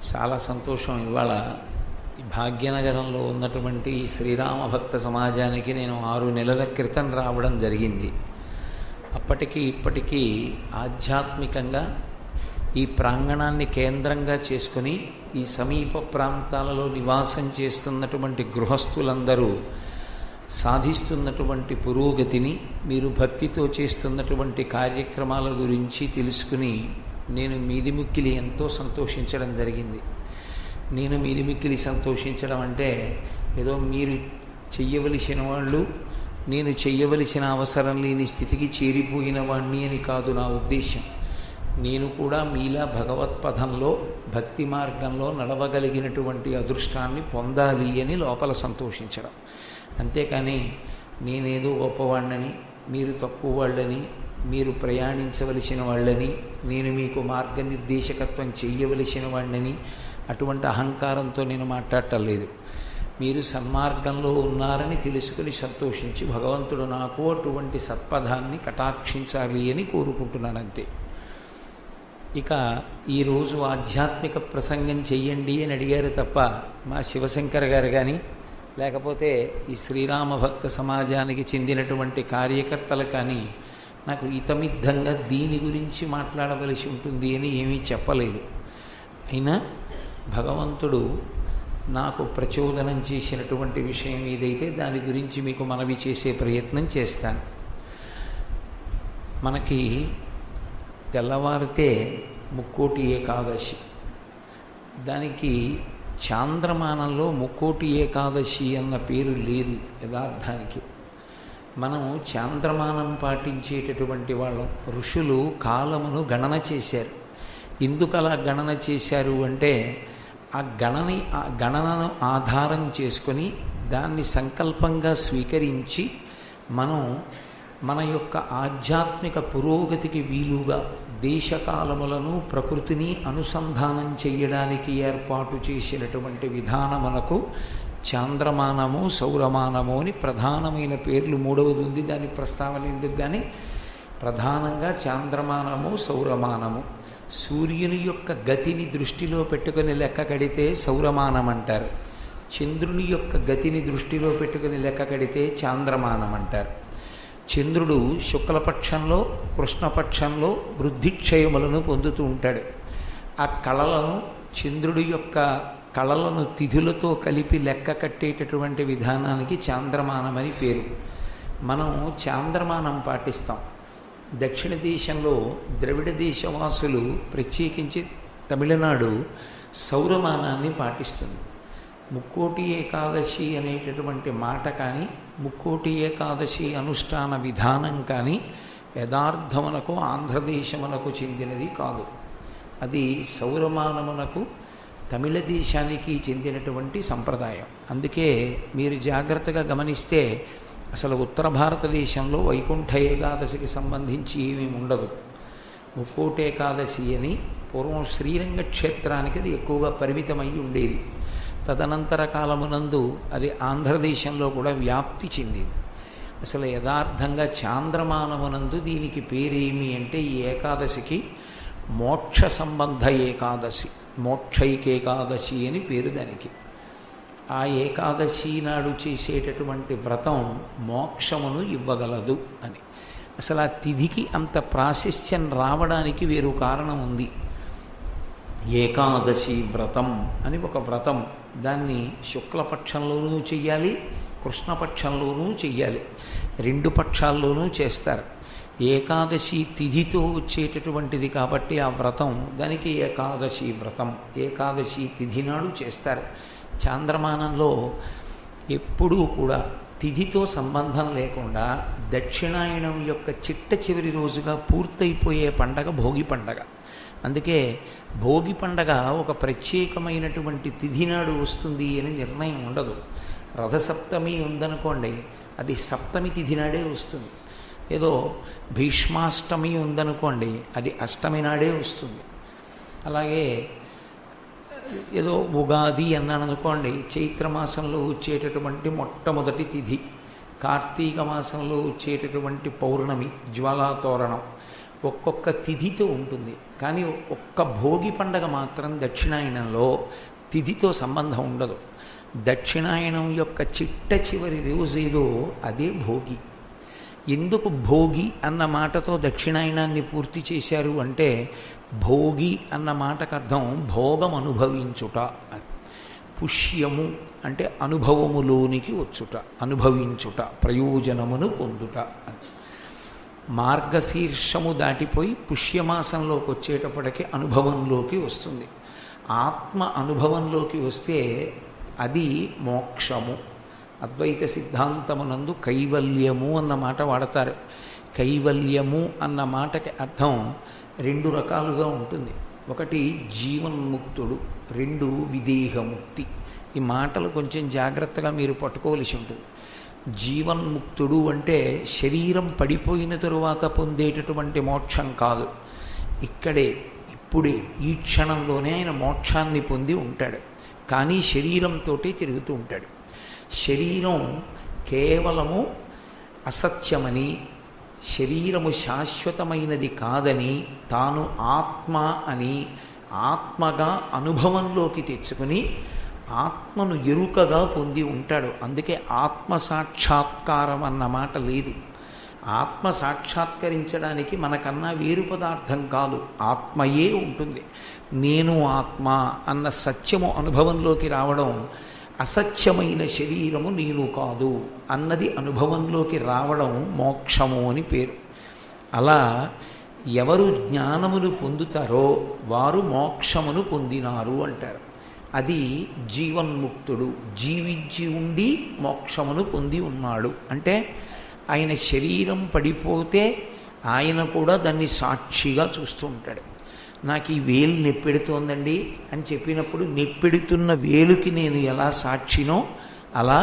చాలా సంతోషం. ఇవాళ ఈ భాగ్యనగరంలో ఉన్నటువంటి శ్రీరామ భక్త సమాజానికి నేను 6 నెలల క్రితం రావడం జరిగింది. అప్పటికి ఇప్పటికీ ఆధ్యాత్మికంగా ఈ ప్రాంగణాన్ని కేంద్రంగా చేసుకుని ఈ సమీప ప్రాంతాలలో నివాసం చేస్తున్నటువంటి గృహస్థులందరూ సాధిస్తున్నటువంటి పురోగతిని, మీరు భక్తితో చేస్తున్నటువంటి కార్యక్రమాల గురించి తెలుసుకుని నేను మీదిముక్కిలి ఎంతో సంతోషించడం జరిగింది. నేను మీదిముక్కిలి సంతోషించడం అంటే ఏదో మీరు చెయ్యవలసిన వాళ్ళు, నేను చెయ్యవలసిన అవసరం లేని స్థితికి చేరిపోయిన వాణ్ణి అని కాదు నా ఉద్దేశం. నేను కూడా మీలా భగవత్పథంలో భక్తి మార్గంలో నడవగలిగినటువంటి అదృష్టాన్ని పొందాలి అని లోపల సంతోషించడం. అంతేకాని నేనేదో గొప్పవాళ్ళని, మీరు తక్కువ వాళ్ళని, మీరు ప్రయాణించవలసిన వాళ్ళని, నేను మీకు మార్గనిర్దేశకత్వం చెయ్యవలసిన వాళ్ళని అటువంటి అహంకారంతో నేను మాట్లాడటం లేదు. మీరు సన్మార్గంలో ఉన్నారని తెలుసుకుని సంతోషించి భగవంతుడు నాకు అటువంటి సత్పథాన్ని కటాక్షించాలి అని కోరుకుంటున్నాను, అంతే. ఇక ఈరోజు ఆధ్యాత్మిక ప్రసంగం చెయ్యండి అని అడిగారు తప్ప మా శివశంకర్ గారు కానీ లేకపోతే ఈ శ్రీరామ భక్త సమాజానికి చెందినటువంటి కార్యకర్తలు కానీ నాకు ఇతమిద్ధంగా దీని గురించి మాట్లాడవలసి ఉంటుంది అని ఏమీ చెప్పలేదు. అయినా భగవంతుడు నాకు ప్రచోదనం చేసినటువంటి విషయం ఏదైతే దాని గురించి మీకు మనవి చేసే ప్రయత్నం చేస్తాను. మనకి తెల్లవారితే ముక్కోటి ఏకాదశి, దానికి చాంద్రమానంలో ముక్కోటి ఏకాదశి అన్న పేరు లేదు యథార్థానికి. మనం చాంద్రమానం పాటించేటటువంటి వాళ్ళం. ఋషులు కాలమును గణన చేశారు. ఎందుకు అలా గణన చేశారు అంటే ఆ గణనను ఆధారం చేసుకొని దాన్ని సంకల్పంగా స్వీకరించి మనం మన యొక్క ఆధ్యాత్మిక పురోగతికి వీలుగా దేశకాలములను ప్రకృతిని అనుసంధానం చేయడానికి ఏర్పాటు చేసినటువంటి విధానమునకు చాంద్రమానము, సౌరమానము అని ప్రధానమైన పేర్లు. మూడవది ఉంది, దాని ప్రస్తావన ఎందుకు కానీ ప్రధానంగా చాంద్రమానము, సౌరమానము. సూర్యుని యొక్క గతిని దృష్టిలో పెట్టుకుని లెక్క కడితే సౌరమానం అంటారు. చంద్రుని యొక్క గతిని దృష్టిలో పెట్టుకుని లెక్క కడితే చాంద్రమానం అంటారు. చంద్రుడు శుక్లపక్షంలో, కృష్ణపక్షంలో వృద్ధిక్షయములను పొందుతూ ఉంటాడు. ఆ కళలను, చంద్రుడి యొక్క కళలను తిథులతో కలిపి లెక్క కట్టేటటువంటి విధానానికి చాంద్రమానమని పేరు. మనం చాంద్రమానం పాటిస్తాం. దక్షిణ దేశంలో ద్రవిడ దేశవాసులు, ప్రత్యేకించి తమిళనాడు సౌరమానాన్ని పాటిస్తుంది. ముక్కోటి ఏకాదశి అనేటటువంటి మాట కానీ, ముక్కోటి ఏకాదశి అనుష్ఠాన విధానం కానీ యథార్థమునకు ఆంధ్రదేశమునకు చెందినది కాదు. అది సౌరమానమునకు, తమిళ దేశానికి చెందినటువంటి సంప్రదాయం. అందుకే మీరు జాగ్రత్తగా గమనిస్తే అసలు ఉత్తర భారతదేశంలో వైకుంఠ ఏకాదశికి సంబంధించి ఏమీ ఉండదు. ముక్కోటి ఏకాదశి అని పూర్వం శ్రీరంగ క్షేత్రానికి అది ఎక్కువగా పరిమితమై ఉండేది. తదనంతర కాలమునందు అది ఆంధ్రదేశంలో కూడా వ్యాప్తి చెందింది. అసలు యథార్థంగా చాంద్రమానమునందు దీనికి పేరేమి అంటే ఈ ఏకాదశికి మోక్ష సంబంధ ఏకాదశి, మోక్షైకేకాదశి అని పేరు దానికి. ఆ ఏకాదశి నాడు చేసేటటువంటి వ్రతం మోక్షమును ఇవ్వగలదు అని. అసలు ఆ తిథికి అంత ప్రాశస్త్యం రావడానికి వేరు కారణం ఉంది. ఏకాదశి వ్రతం అని ఒక వ్రతం, దాన్ని శుక్లపక్షంలోనూ చెయ్యాలి, కృష్ణపక్షంలోనూ చెయ్యాలి, 2 పక్షాల్లోనూ చేస్తారు. ఏకాదశి తిథితో వచ్చేటటువంటిది కాబట్టి ఆ వ్రతం, దానికి ఏకాదశి వ్రతం, ఏకాదశి తిథి నాడు చేస్తారు. చాంద్రమానంలో ఎప్పుడూ కూడా తిథితో సంబంధం లేకుండా దక్షిణాయనం యొక్క చిట్ట చివరి రోజుగా పూర్తయిపోయే పండగ భోగి పండగ. అందుకే భోగి పండగ ఒక ప్రత్యేకమైనటువంటి తిథి నాడు వస్తుంది అని నిర్ణయం ఉండదు. రథసప్తమి ఉందనుకోండి, అది సప్తమి తిథి నాడే వస్తుంది. ఏదో భీష్మాష్టమి ఉందనుకోండి, అది అష్టమి నాడే వస్తుంది. అలాగే ఏదో ఉగాది అన్నాను అనుకోండి, చైత్రమాసంలో వచ్చేటటువంటి మొట్టమొదటి తిథి, కార్తీక మాసంలో వచ్చేటటువంటి పౌర్ణమి, జ్వాలాతోరణం, ఒక్కొక్క తిథితో ఉంటుంది. కానీ ఒక్క భోగి పండగ మాత్రం దక్షిణాయనంలో తిథితో సంబంధం ఉండదు. దక్షిణాయనం యొక్క చిట్ట చివరి రోజు ఏదో అదే భోగి. ఎందుకు భోగి అన్న మాటతో దక్షిణాయనాన్ని పూర్తి చేశారు అంటే, భోగి అన్న మాటకు అర్థం భోగం అనుభవించుట అని. పుష్యము అంటే అనుభవములోనికి వచ్చుట, అనుభవించుట, ప్రయోజనమును పొందుట అని. మార్గశీర్షము దాటిపోయి పుష్యమాసంలోకి వచ్చేటప్పటికి అనుభవంలోకి వస్తుంది. ఆత్మ అనుభవంలోకి వస్తే అది మోక్షము. అద్వైత సిద్ధాంతమునందు కైవల్యము అన్న మాట వాడతారు. కైవల్యము అన్న మాటకి అర్థం రెండు రకాలుగా ఉంటుంది. ఒకటి జీవన్ముక్తుడు, రెండు విదేహముక్తి. ఈ మాటలు కొంచెం జాగ్రత్తగా మీరు పట్టుకోవలసి ఉంటుంది. జీవన్ముక్తుడు అంటే శరీరం పడిపోయిన తరువాత పొందేటటువంటి మోక్షం కాదు. ఇక్కడే ఇప్పుడే ఈ క్షణంలోనే ఆయన మోక్షాన్ని పొంది ఉంటాడు. కానీ శరీరంతో తిరుగుతూ ఉంటాడు. శరీరం కేవలము అసత్యమని, శరీరము శాశ్వతమైనది కాదని, తాను ఆత్మ అని ఆత్మగా అనుభవంలోకి తెచ్చుకుని ఆత్మను ఎరుకగా పొంది ఉంటాడు. అందుకే ఆత్మ సాక్షాత్కారం అన్న మాట లేదు. ఆత్మ సాక్షాత్కరించడానికి మనకన్నా వేరు పదార్థం కాదు, ఆత్మయే ఉంటుంది. నేను ఆత్మ అన్న సత్యము అనుభవంలోకి రావడం, అసత్యమైన శరీరము నేను కాదు అన్నది అనుభవంలోకి రావడం మోక్షము అని పేరు. అలా ఎవరు జ్ఞానమును పొందుతారో వారు మోక్షమును పొందినారు అంటారు. అది జీవన్ముక్తుడు, జీవించి ఉండి మోక్షమును పొంది ఉన్నాడు. అంటే ఆయన శరీరం పడిపోతే ఆయన కూడా దాన్ని సాక్షిగా చూస్తూ ఉంటాడు. నాకు ఈ వేలు నెప్పెడుతోందండి అని చెప్పినప్పుడు నెప్పెడుతున్న వేలుకి నేను ఎలా సాక్షినో అలా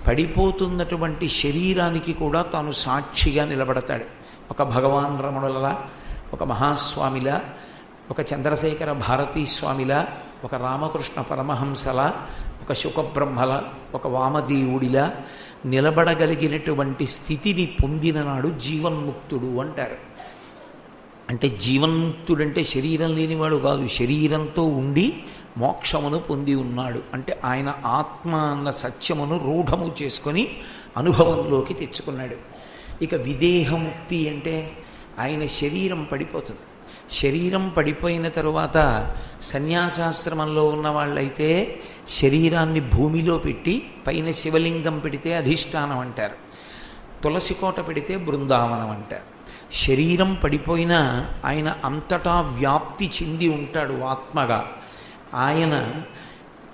పడిపోతున్నటువంటి శరీరానికి కూడా తాను సాక్షిగా నిలబడతాడు. ఒక భగవాన్ రమణులలా, ఒక మహాస్వామిలా, ఒక చంద్రశేఖర భారతీ స్వామిలా, ఒక రామకృష్ణ పరమహంసలా, ఒక శుకబ్రహ్మల, ఒక వామదేవుడిలా నిలబడగలిగినటువంటి స్థితిని పొందిన నాడు జీవన్ముక్తుడు అంటారు. అంటే జీవన్ముక్తుడంటే శరీరం లేనివాడు కాదు, శరీరంతో ఉండి మోక్షమును పొంది ఉన్నాడు. అంటే ఆయన ఆత్మ అన్న సత్యమును రూఢము చేసుకొని అనుభవంలోకి తెచ్చుకున్నాడు. ఇక విదేహముక్తి అంటే ఆయన శరీరం పడిపోతుంది. శరీరం పడిపోయిన తరువాత సన్యాసాశ్రమంలో ఉన్న వాళ్ళైతే శరీరాన్ని భూమిలో పెట్టి పైన శివలింగం పెడితే అధిష్టానం అంటారు, తులసి కోట పెడితే బృందావనం అంటారు. శరీరం పడిపోయినా ఆయన అంతటా వ్యాప్తి చెంది ఉంటాడు ఆత్మగా. ఆయన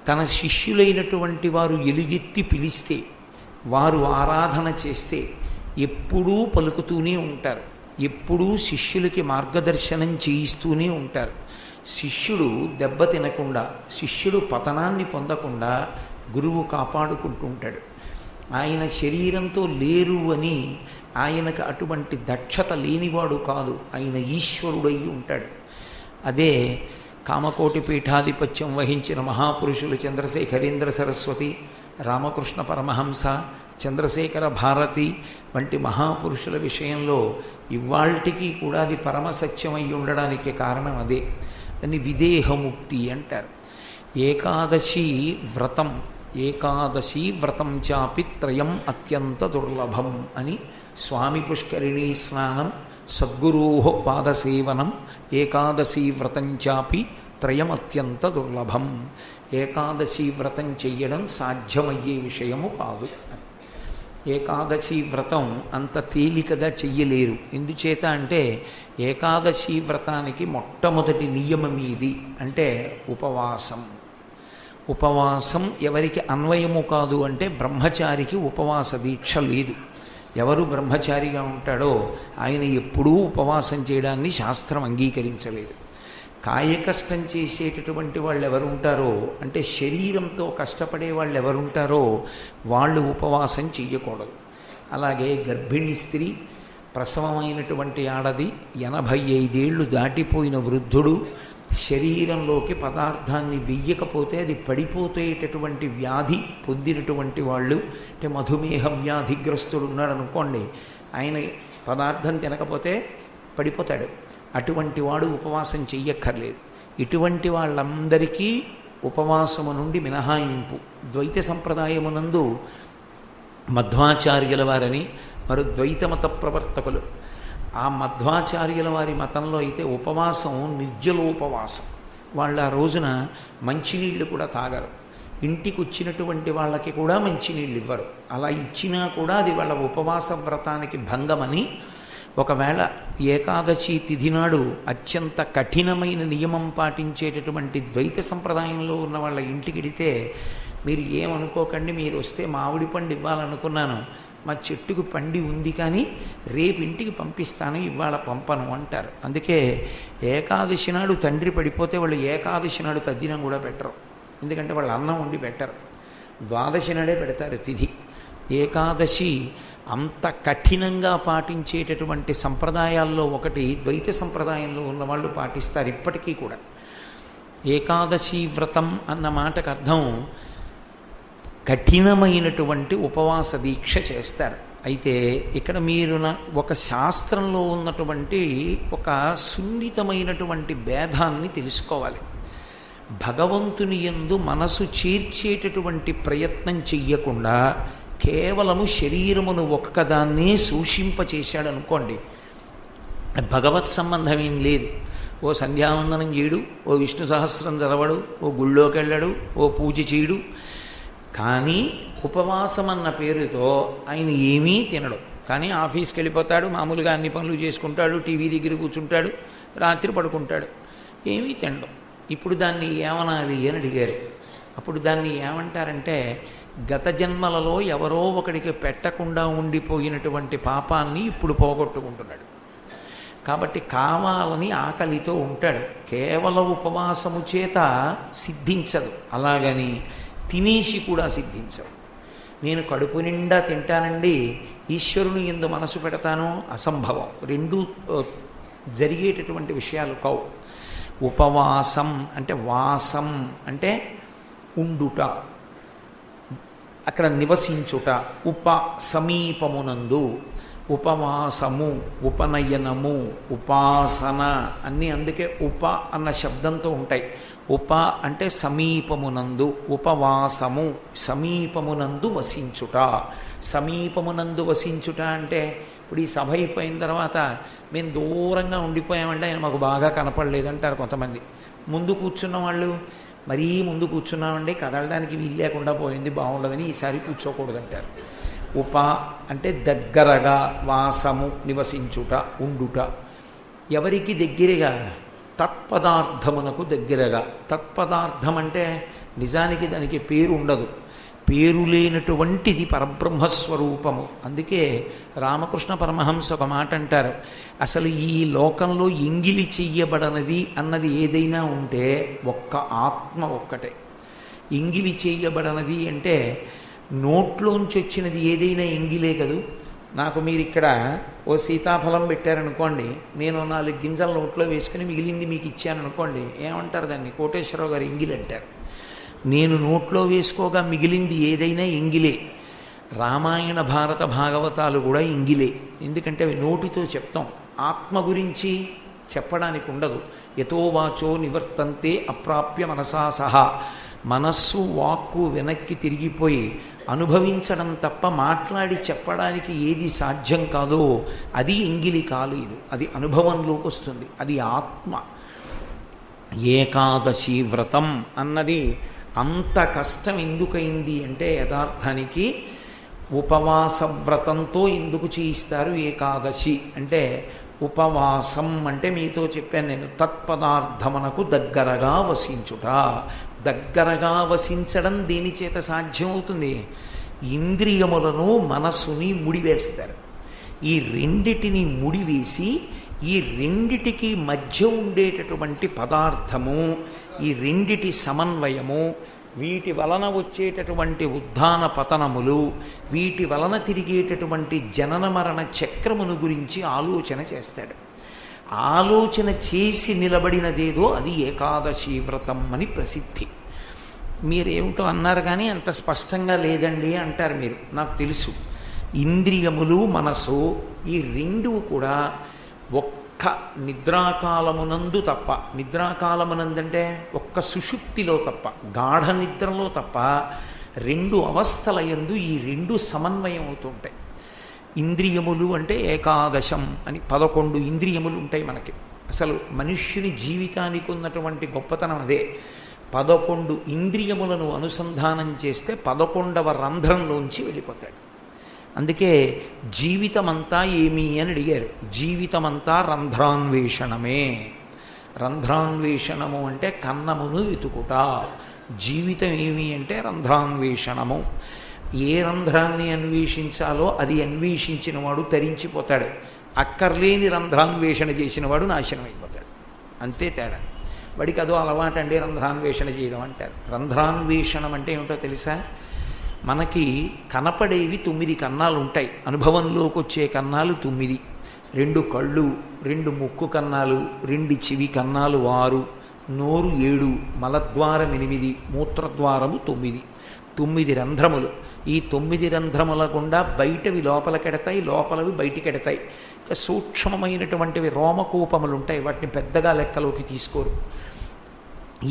తన శిష్యులైనటువంటి వారు ఎలుగెత్తి పిలిస్తే, వారు ఆరాధన చేస్తే ఎప్పుడూ పలుకుతూనే ఉంటారు, ఎప్పుడూ శిష్యులకి మార్గదర్శనం చేయిస్తూనే ఉంటారు. శిష్యుడు దెబ్బ తినకుండా, శిష్యుడు పతనాన్ని పొందకుండా గురువు కాపాడుకుంటూ ఉంటాడు. ఆయన శరీరంతో లేరు అని ఆయనకు అటువంటి దక్షత లేనివాడు కాదు, ఆయన ఈశ్వరుడై ఉంటాడు. అదే కామకోటి పీఠాధిపత్యం వహించిన మహాపురుషులు చంద్రశేఖరేంద్ర సరస్వతి, రామకృష్ణ పరమహంస, చంద్రశేఖర భారతి వంటి మహాపురుషుల విషయంలో ఇవాల్టికి కూడా అది పరమసత్యమై ఉండడానికి కారణం అదే. దాన్ని విదేహముక్తి అంటారు. ఏకాదశి వ్రతం, ఏకాదశి వ్రతం చాపి త్రయం అత్యంత దుర్లభం అని స్వామి పుష్కరిణీ స్నానం, సద్గురోః పాదసేవనం, ఏకాదశి వ్రతం చాపి త్రయం అత్యంత దుర్లభం. ఏకాదశి వ్రతం చెయ్యడం సాధ్యమయ్యే విషయము కాదు. ఏకాదశి వ్రతం అంత తేలికగా చెయ్యలేరు. ఎందుచేత అంటే ఏకాదశి వ్రతానికి మొట్టమొదటి నియమం ఇది, అంటే ఉపవాసం. ఉపవాసం ఎవరికి అన్వయము కాదు అంటే బ్రహ్మచారికి ఉపవాస దీక్ష లేదు. ఎవరు బ్రహ్మచారిగా ఉంటాడో ఆయన ఎప్పుడూ ఉపవాసం చేయడాన్ని శాస్త్రం అంగీకరించలేదు. కాయకష్టం చేసేటటువంటి వాళ్ళు ఎవరుంటారో అంటే శరీరంతో కష్టపడే వాళ్ళు ఎవరుంటారో వాళ్ళు ఉపవాసం చెయ్యకూడదు. అలాగే గర్భిణీ స్త్రీ, ప్రసవమైనటువంటి ఆడది, 85 ఏళ్ళు దాటిపోయిన వృద్ధుడు శరీరంలోకి పదార్థాన్ని వెయ్యకపోతే అది పడిపోతేటటువంటి వ్యాధి పొందినటువంటి వాళ్ళు, అంటే మధుమేహ వ్యాధిగ్రస్తుడు ఉన్నాడు అనుకోండి, ఆయన పదార్థం తినకపోతే పడిపోతాడు. అటువంటి వాడు ఉపవాసం చెయ్యక్కర్లేదు. ఇటువంటి వాళ్ళందరికీ ఉపవాసము నుండి మినహాయింపు. ద్వైత సంప్రదాయమునందు మధ్వాచార్యుల వారని వారు ద్వైతమత ప్రవర్తకులు. ఆ మధ్వాచార్యుల వారి మతంలో అయితే ఉపవాసం నిర్జలోపవాసం. వాళ్ళ ఆ రోజున మంచినీళ్ళు కూడా తాగరు. ఇంటికి వచ్చినటువంటి వాళ్ళకి కూడా మంచినీళ్ళు ఇవ్వరు. అలా ఇచ్చినా కూడా అది వాళ్ళ ఉపవాస వ్రతానికి భంగమని, ఒకవేళ ఏకాదశి తిథి నాడు అత్యంత కఠినమైన నియమం పాటించేటటువంటి ద్వైత సంప్రదాయంలో ఉన్న వాళ్ళ ఇంటికి వెడితే మీరు ఏమనుకోకండి, మీరు వస్తే మామిడి పండు ఇవ్వాలనుకున్నాను, మా చెట్టుకు పండి ఉంది కానీ రేపు ఇంటికి పంపిస్తాను, ఇవాళ పంపను అంటారు. అందుకే ఏకాదశి నాడు తండ్రి పడిపోతే వాళ్ళు ఏకాదశి నాడు తద్దినం కూడా పెట్టరు. ఎందుకంటే వాళ్ళు అన్నం వండి పెట్టరు, ద్వాదశి నాడే పెడతారు తిథి. ఏకాదశి అంత కఠినంగా పాటించేటటువంటి సంప్రదాయాల్లో ఒకటి ద్వైత సంప్రదాయంలో ఉన్నవాళ్ళు పాటిస్తారు ఇప్పటికీ కూడా. ఏకాదశి వ్రతం అన్న మాటకు అర్థం కఠినమైనటువంటి ఉపవాస దీక్ష చేస్తారు. అయితే ఇక్కడ మీరు ఒక శాస్త్రంలో ఉన్నటువంటి ఒక సున్నితమైనటువంటి భేదాన్ని తెలుసుకోవాలి. భగవంతుని యందు మనసు చేర్చేటటువంటి ప్రయత్నం చెయ్యకుండా కేవలము శరీరమును ఒక్కదాన్నే సూషింపచేశాడనుకోండి, భగవత్ సంబంధం ఏం లేదు. ఓ సంధ్యావందనం చేయడు, ఓ విష్ణు సహస్రం చదవడు, ఓ గుళ్ళోకి వెళ్ళడు, ఓ పూజ చేయడు. కానీ ఉపవాసం అన్న పేరుతో ఆయన ఏమీ తినడు. కానీ ఆఫీస్కి వెళ్ళిపోతాడు, మామూలుగా అన్ని పనులు చేసుకుంటాడు, టీవీ దగ్గర కూర్చుంటాడు, రాత్రి పడుకుంటాడు, ఏమీ తినడు. ఇప్పుడు దాన్ని ఏమనాలి అని అడిగారు. అప్పుడు దాన్ని ఏమంటారంటే, గత జన్మలలో ఎవరో ఒకడికి పెట్టకుండా ఉండిపోయినటువంటి పాపాన్ని ఇప్పుడు పోగొట్టుకుంటున్నాడు. కాబట్టి కావాలని ఆకలితో ఉంటాడు. కేవలం ఉపవాసము చేత సిద్ధించదు, అలాగని తినేసి కూడా సిద్ధించదు. నేను కడుపు నిండా తింటానండి, ఈశ్వరుని యందు మనసు పెడతాను, అసంభవం. రెండూ జరిగేటటువంటి విషయాలు కావు. ఉపవాసం అంటే వాసం అంటే ఉండుట, అక్కడ నివసించుట. ఉప సమీపమునందు, ఉపవాసము, ఉపనయనము, ఉపాసన అన్నీ అందుకే ఉప అన్న శబ్దంతో ఉంటాయి. ఉప అంటే సమీపమునందు, ఉపవాసము సమీపమునందు వసించుట. సమీపమునందు వసించుట అంటే ఇప్పుడు ఈ సభ అయిపోయిన తర్వాత మేము దూరంగా ఉండిపోయామంటే ఆయన మాకు బాగా కనపడలేదంటారు కొంతమంది. ముందు కూర్చున్న వాళ్ళు, మరీ ముందు కూర్చున్నామండి, కదలడానికి వీలు లేకుండా పోయింది, బాగుండదని ఈసారి కూర్చోకూడదంటారు. ఉప అంటే దగ్గరగా, వాసము నివసించుట, ఉండుట. ఎవరికి దగ్గరగా? తత్పదార్థమునకు దగ్గరగా. తత్పదార్థం అంటే నిజానికి దానికి పేరు ఉండదు, పేరు లేనటువంటిది పరబ్రహ్మస్వరూపము. అందుకే రామకృష్ణ పరమహంస ఒక మాట అంటారు, అసలు ఈ లోకంలో ఎంగిలి చెయ్యబడనది అన్నది ఏదైనా ఉంటే ఒక్క ఆత్మ ఒక్కటే. ఎంగిలి చెయ్యబడనది అంటే నోట్లోంచి వచ్చినది ఏదైనా ఎంగిలే కదూ. నాకు మీరు ఇక్కడ ఓ సీతాఫలం పెట్టారనుకోండి, నేను 4 గింజలు నోట్లో వేసుకుని మిగిలింది మీకు ఇచ్చాననుకోండి, ఏమంటారు దాన్ని? కోటేశ్వరరావు గారు ఎంగిలి అంటారు. నేను నోట్లో వేసుకోగా మిగిలింది ఏదైనా ఎంగిలే. రామాయణ భారత భాగవతాలు కూడా ఎంగిలే. ఎందుకంటే అవి నోటితో చెప్తాం, ఆత్మ గురించి చెప్పడానికి ఉండదు. యతో వాచో నివర్తంతే అప్రాప్య మనసా సహా. మనస్సు వాక్కు వెనక్కి తిరిగిపోయి అనుభవించడం తప్ప మాట్లాడి చెప్పడానికి ఏది సాధ్యం కాదో అది ఎంగిలి కాలేదు, అది అనుభవంలోకి వస్తుంది, అది ఆత్మ. ఏకాదశి వ్రతం అన్నది అంత కష్టం ఎందుకైంది అంటే యథార్థానికి ఉపవాస వ్రతంతో ఎందుకు చేయిస్తారు ఏకాదశి అంటే, ఉపవాసం అంటే మీతో చెప్పాను నేను, తత్పదార్థమునకు దగ్గరగా వసించుట. దగ్గరగా వసించడం దేని చేత సాధ్యమవుతుంది? ఇంద్రియములను మనస్సుని ముడివేస్తారు. ఈ రెండిటిని ముడివేసి ఈ రెండిటికి మధ్య ఉండేటటువంటి పదార్థము, ఈ రెండిటి సమన్వయము, వీటి వలన వచ్చేటటువంటి ఉద్ధాన పతనములు, వీటి వలన తిరిగేటటువంటి జనన మరణ చక్రమును గురించి ఆలోచన చేస్తాడు. ఆలోచన చేసి నిలబడినదేదో అది ఏకాదశి వ్రతం అని ప్రసిద్ధి. మీరేమిటో అన్నారు కానీ అంత స్పష్టంగా లేదండి అంటారు మీరు. నాకు తెలుసు, ఇంద్రియములు మనసు ఈ రెండు కూడా ఒక్క ఒక్క నిద్రాకాలమునందు తప్ప, నిద్రాకాలమునందంటే ఒక్క సుషుప్తిలో తప్ప, గాఢ నిద్రలో తప్ప రెండు అవస్థల యందు ఈ రెండు సమన్వయం అవుతుంటాయి. ఇంద్రియములు అంటే ఏకాదశం అని 11 ఇంద్రియములు ఉంటాయి మనకి. అసలు మనుష్యుని జీవితానికి ఉన్నటువంటి గొప్పతనం అదే. 11 ఇంద్రియములను అనుసంధానం చేస్తే 11వ రంధ్రంలోంచి వెళ్ళిపోతాడు. అందుకే జీవితమంతా ఏమి అని అడిగారు. జీవితమంతా రంధ్రాన్వేషణమే. రంధ్రాన్వేషణము అంటే కన్నమును వెతుకుట. జీవితం ఏమి అంటే రంధ్రాన్వేషణము. ఏ రంధ్రాన్ని అన్వేషించాలో అది అన్వేషించిన వాడు తరించిపోతాడు. అక్కర్లేని రంధ్రాన్వేషణ చేసిన వాడు నాశనం అయిపోతాడు. అంతే తేడా. వాడికి అదో అలవాటండి రంధ్రాన్వేషణ చేయడం అంటారు. రంధ్రాన్వేషణం అంటే ఏమిటో తెలుసా? మనకి కనపడేవి 9 కన్నాలు ఉంటాయి. అనుభవంలోకి వచ్చే కన్నాలు 9. 2 కళ్ళు, 2 ముక్కు కన్నాలు, 2 చెవి కన్నాలు 6, నోరు 7, మలద్వారం 8, మూత్రద్వారము 9. 9 రంధ్రములు. ఈ 9 రంధ్రముల గుండా బయటవి లోపలికెడతాయి, లోపలవి బయటికెడతాయి. ఇక సూక్ష్మమైనటువంటివి రోమకూపములు ఉంటాయి. వాటిని పెద్దగా లెక్కలోకి తీసుకోరు.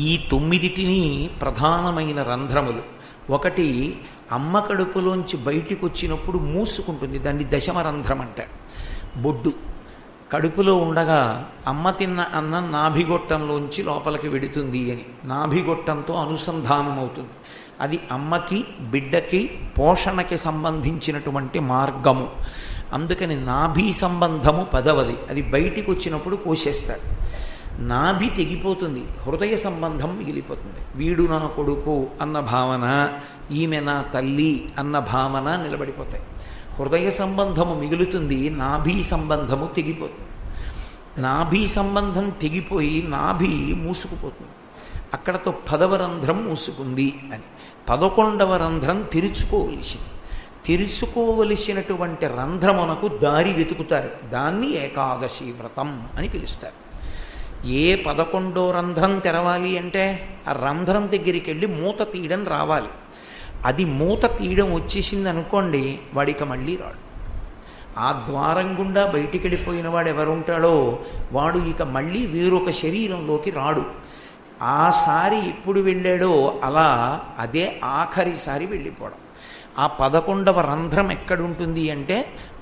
ఈ 9టిని ప్రధానమైన రంధ్రములు. ఒకటి అమ్మ కడుపులోంచి బయటికి వచ్చినప్పుడు మూసుకుంటుంది, దాన్ని దశమరంధ్రం అంటారు. బొడ్డు కడుపులో ఉండగా అమ్మ తిన్న అన్నం నాభిగొట్టంలోంచి లోపలికి వెడుతుంది అని నాభిగొట్టంతో అనుసంధానం అవుతుంది. అది అమ్మకి బిడ్డకి పోషణకి సంబంధించినటువంటి మార్గము. అందుకని నాభి సంబంధము 10వది. అది బయటికి వచ్చినప్పుడు కోసేస్తాడు. నాభి తెగిపోతుంది, హృదయ సంబంధం మిగిలిపోతుంది. వీడు నా కొడుకు అన్న భావన, ఈమె నా తల్లి అన్న భావన నిలబడిపోతాయి. హృదయ సంబంధము మిగులుతుంది, నాభి సంబంధము తెగిపోతుంది. నాభి సంబంధం తెగిపోయి నాభి మూసుకుపోతుంది. అక్కడతో 10వ రంధ్రం మూసుకుంది అని. 11వ రంధ్రం తెరుచుకోవలసినటువంటి రంధ్రమునకు దారి వెతుకుతారు. దాన్ని ఏకాదశి వ్రతం అని పిలుస్తారు. ఏ 11వ రంధ్రం తెరవాలి అంటే ఆ రంధ్రం దగ్గరికి వెళ్ళి మూత తీయడం రావాలి. అది మూత తీయడం వచ్చేసింది అనుకోండి, వాడిక మళ్ళీ రాడు. ఆ ద్వారం గుండా బయటికి వెళ్ళిపోయిన వాడు ఎవరుంటాడో వాడు ఇక మళ్ళీ వేరొక శరీరంలోకి రాడు. ఆసారి ఎప్పుడు వెళ్ళాడో అలా అదే ఆఖరిసారి వెళ్ళిపోవడం. ఆ 11వ రంధ్రం ఎక్కడుంటుంది అంటే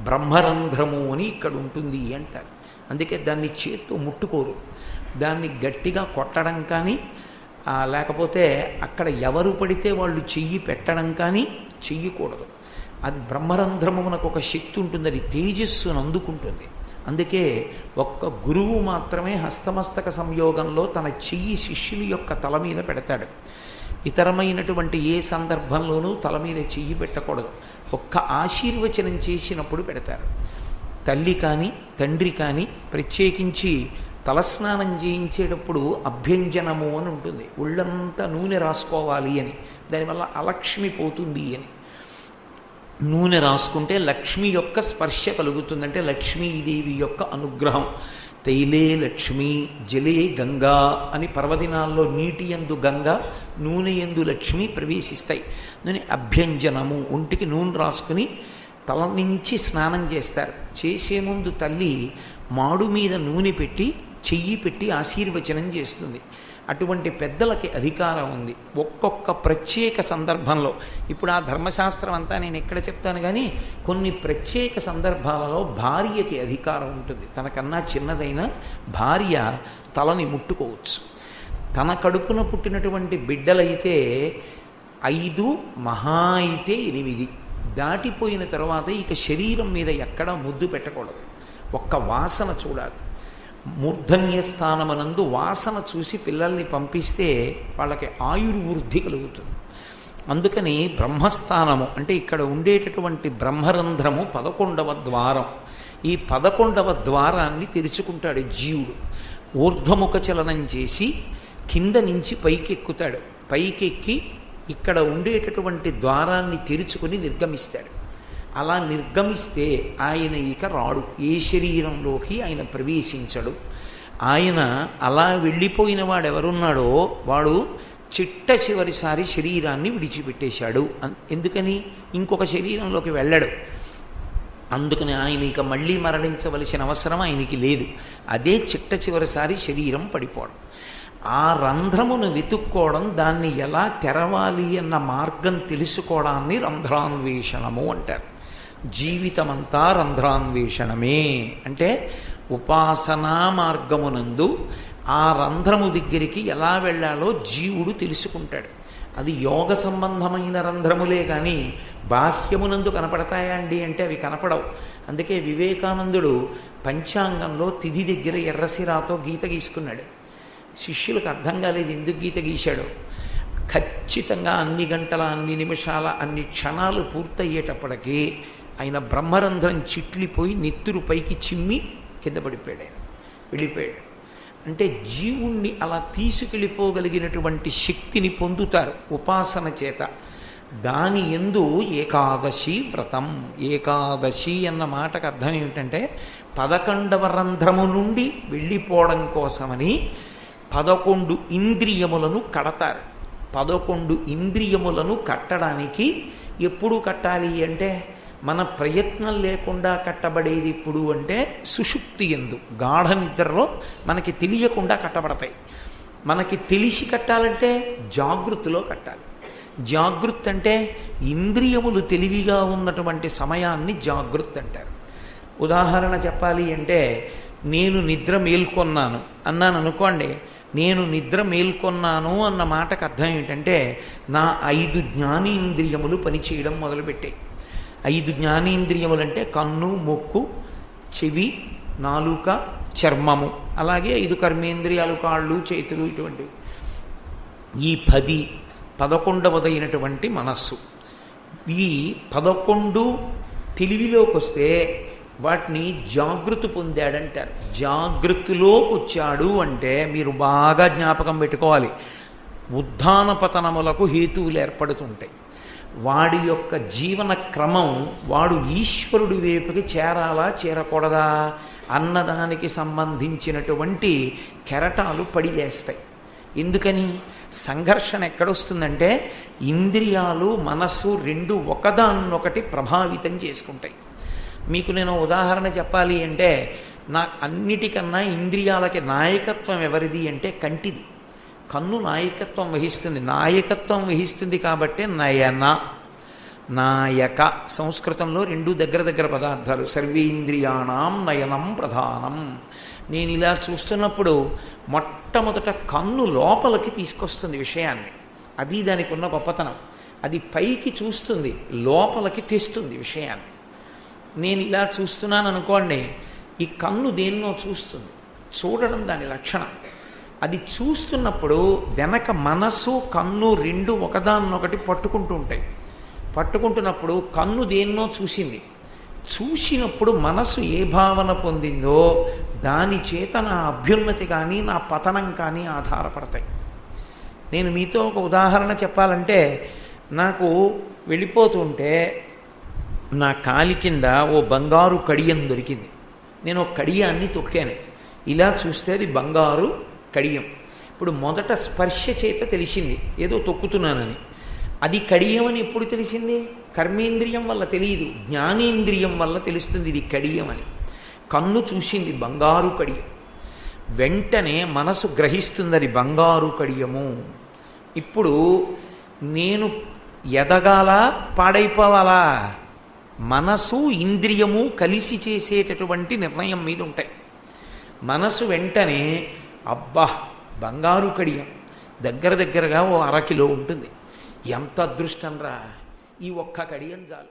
బ్రహ్మరంధ్రము అని ఇక్కడ ఉంటుంది అంటారు. అందుకే దాన్ని చేత్తో ముట్టుకోరు. దాన్ని గట్టిగా కొట్టడం కానీ లేకపోతే అక్కడ ఎవరు పడితే వాళ్ళు చెయ్యి పెట్టడం కానీ చెయ్యకూడదు. అది బ్రహ్మరంధ్రమునకు ఒక శక్తి ఉంటుంది, అది తేజస్సును అందుకుంటుంది. అందుకే ఒక్క గురువు మాత్రమే హస్తమస్తక సంయోగంలో తన చెయ్యి శిష్యుని యొక్క తల మీద పెడతాడు. ఇతరమైనటువంటి ఏ సందర్భంలోనూ తల మీద చెయ్యి పెట్టకూడదు. ఒక్క ఆశీర్వచనం చేసినప్పుడు పెడతారు. తల్లి కానీ తండ్రి కానీ ప్రత్యేకించి తలస్నానం చేయించేటప్పుడు అభ్యంజనము అని ఉంటుంది. ఒళ్ళంతా నూనె రాసుకోవాలి అని, దానివల్ల అలక్ష్మి పోతుంది అని. నూనె రాసుకుంటే లక్ష్మి యొక్క స్పర్శ కలుగుతుందంటే లక్ష్మీదేవి యొక్క అనుగ్రహం. తైలే లక్ష్మి జలే గంగా అని పర్వదినాల్లో నీటి యందు గంగా, నూనె యందు లక్ష్మి ప్రవేశిస్తాయి. నూనె అభ్యంజనము. ఒంటికి నూనె రాసుకుని తల నుంచి స్నానం చేస్తారు. చేసే ముందు తల్లి మాడు మీద నూనె పెట్టి చెయ్యి పెట్టి ఆశీర్వచనం చేస్తుంది. అటువంటి పెద్దలకి అధికారం ఉంది. ఒక్కొక్క ప్రత్యేక సందర్భంలో, ఇప్పుడు ఆ ధర్మశాస్త్రం అంతా నేను ఎక్కడ చెప్తాను కానీ కొన్ని ప్రత్యేక సందర్భాలలో భార్యకి అధికారం ఉంటుంది. తనకన్నా చిన్నదైన భార్య తలని ముట్టుకోవచ్చు. తన కడుపున పుట్టినటువంటి బిడ్డలైతే 5 మహా అయితే 8 దాటిపోయిన తర్వాత ఇక శరీరం మీద ఎక్కడా ముద్దు పెట్టకూడదు. ఒక్క వాసన చూడాలి. మూర్ధన్యస్థానమనందు వాసన చూసి పిల్లల్ని పంపిస్తే వాళ్ళకి ఆయుర్వృద్ధి కలుగుతుంది. అందుకని బ్రహ్మస్థానము అంటే ఇక్కడ ఉండేటటువంటి బ్రహ్మరంధ్రము 11వ ద్వారం. ఈ 11వ ద్వారాన్ని తెరుచుకుంటాడు జీవుడు. ఊర్ధ్వముఖ చలనం చేసి కింద నుంచి పైకెక్కుతాడు. పైకెక్కి ఇక్కడ ఉండేటటువంటి ద్వారాన్ని తెరుచుకుని నిర్గమిస్తాడు. అలా నిర్గమిస్తే ఆయన ఇక రాడు, ఏ శరీరంలోకి ఆయన ప్రవేశించడు. ఆయన అలా వెళ్ళిపోయిన వాడు ఎవరున్నాడో వాడు చిట్ట చివరిసారి శరీరాన్ని విడిచిపెట్టేశాడు. ఎందుకని? ఇంకొక శరీరంలోకి వెళ్ళడు. అందుకని ఆయన ఇక మళ్ళీ మరణించవలసిన అవసరం ఆయనకి లేదు. అదే చిట్ట చివరిసారి శరీరం పడిపోవడం. ఆ రంధ్రమును వెతుక్కోవడం, దాన్ని ఎలా తెరవాలి అన్న మార్గం తెలుసుకోవడాన్ని రంధ్రాన్వేషణము అంటారు. జీవితమంతా రంధ్రాన్వేషణమే. అంటే ఉపాసనా మార్గమునందు ఆ రంధ్రము దగ్గరికి ఎలా వెళ్ళాలో జీవుడు తెలుసుకుంటాడు. అది యోగ సంబంధమైన రంధ్రములే కానీ బాహ్యమునందు కనపడతాయా అండి అంటే అవి కనపడవు. అందుకే వివేకానందుడు పంచాంగంలో తిథి దగ్గర ఎర్రసిరాతో గీత గీసుకున్నాడు. శిష్యులకు అర్థం కాలేదు ఎందుకు గీత గీశాడో. ఖచ్చితంగా అన్ని గంటల, అన్ని నిమిషాల, అన్ని క్షణాలు పూర్తయ్యేటప్పటికీ ఆయన బ్రహ్మరంధ్రం చిట్లిపోయి నెత్తురు పైకి చిమ్మి కింద పడిపోయాడు. ఆయన వెళ్ళిపోయాడు. అంటే జీవుణ్ణి అలా తీసుకెళ్ళిపోగలిగినటువంటి శక్తిని పొందుతారు ఉపాసన చేత. దాని యందు ఏకాదశి వ్రతం. ఏకాదశి అన్న మాటకు అర్థం ఏమిటంటే 11వ రంధ్రము నుండి వెళ్ళిపోవడం కోసమని 11 ఇంద్రియములను కడతారు. 11 ఇంద్రియములను కట్టడానికి ఎప్పుడు కట్టాలి అంటే మన ప్రయత్నం లేకుండా కట్టబడేది ఇప్పుడు అంటే సుషుప్తి యందు, గాఢ నిద్రలో మనకి తెలియకుండా కట్టబడతాయి. మనకి తెలిసి కట్టాలంటే జాగృతిలో కట్టాలి. జాగృత్ అంటే ఇంద్రియములు తెలివిగా ఉన్నటువంటి సమయాన్ని జాగృత్ అంటారు. ఉదాహరణ చెప్పాలి అంటే నేను నిద్ర మేల్కొన్నాను అన్నాను అనుకోండి. నేను నిద్ర మేల్కొన్నాను అన్న మాటకు అర్థం ఏంటంటే నా 5 జ్ఞానేంద్రియములు పనిచేయడం మొదలుపెట్టాయి. 5 జ్ఞానేంద్రియములంటే కన్ను, ముక్కు, చెవి, నాలుక, చర్మము, అలాగే 5 కర్మేంద్రియాలు, కాళ్ళు, చేతులు, ఇటువంటివి. ఈ 11వదైనటువంటి మనస్సు. ఈ 11 తెలివిలోకి వస్తే వాటిని జాగృతి పొందాడంటారు. జాగృతిలోకి వచ్చాడు అంటే మీరు బాగా జ్ఞాపకం పెట్టుకోవాలి, ఉత్థాన పతనములకు హేతువులు ఏర్పడుతుంటాయి. వాడి యొక్క జీవన క్రమం వాడు ఈశ్వరుడి వైపుకి చేరాలా చేరకూడదా అన్నదానికి సంబంధించినటువంటి కెరటాలు పడిలేస్తాయి. ఎందుకని? సంఘర్షణ ఎక్కడొస్తుందంటే ఇంద్రియాలు, మనస్సు రెండు ఒకదాన్నొకటి ప్రభావితం చేసుకుంటాయి. మీకు నేను ఉదాహరణ చెప్పాలి అంటే అన్నిటికన్నా ఇంద్రియాలకి నాయకత్వం ఎవరిది అంటే కంటిది. కన్ను నాయకత్వం వహిస్తుంది. నాయకత్వం వహిస్తుంది కాబట్టి నయన, నాయక. సంస్కృతంలో 2 దగ్గర పదార్థాలు. సర్వేంద్రియాణం నయనం ప్రధానం. నేను ఇలా చూస్తున్నప్పుడు మొట్టమొదట కన్ను లోపలికి తీసుకొస్తుంది విషయాన్ని. అది దానికి ఉన్న గొప్పతనం. అది పైకి చూస్తుంది, లోపలికి తెస్తుంది విషయాన్ని. నేను ఇలా చూస్తున్నాను అనుకోండి, ఈ కన్ను దేన్నో చూస్తుంది. చూడడం దాని లక్షణం. అది చూస్తున్నప్పుడు వెనక మనసు, కన్ను రెండు ఒకదాన్నొకటి పట్టుకుంటూ ఉంటాయి. పట్టుకుంటున్నప్పుడు కన్ను దేన్నో చూసింది. చూసినప్పుడు మనసు ఏ భావన పొందిందో దాని చేత నా అభ్యున్నతి కానీ నా పతనం కానీ ఆధారపడతాయి. నేను మీతో ఒక ఉదాహరణ చెప్పాలంటే, నాకు వెళ్ళిపోతుంటే నా కాలి కింద ఓ బంగారు కడియం దొరికింది. నేను ఒక కడియాన్ని తొక్కాను. ఇలా చూస్తే అది బంగారు కడియం. ఇప్పుడు మొదట స్పర్శ చేత తెలిసింది ఏదో తొక్కుతున్నానని. అది కడియం అని ఎప్పుడు తెలిసింది? కర్మేంద్రియం వల్ల తెలియదు, జ్ఞానేంద్రియం వల్ల తెలుస్తుంది ఇది కడియం అని. కన్ను చూసింది బంగారు కడియం, వెంటనే మనసు గ్రహిస్తుంది అది బంగారు కడియము. ఇప్పుడు నేను ఎదగాల పాడైపోవాలా? మనసు ఇంద్రియము కలిసి చేసేటటువంటి నిర్ణయం మీద ఉంటాయి. మనసు వెంటనే అబ్బా బంగారు కడియం దగ్గరగా ఓ 1/2 కిలో ఉంటుంది, ఎంత అదృష్టం రా, ఈ ఒక్క కడియం చాలు.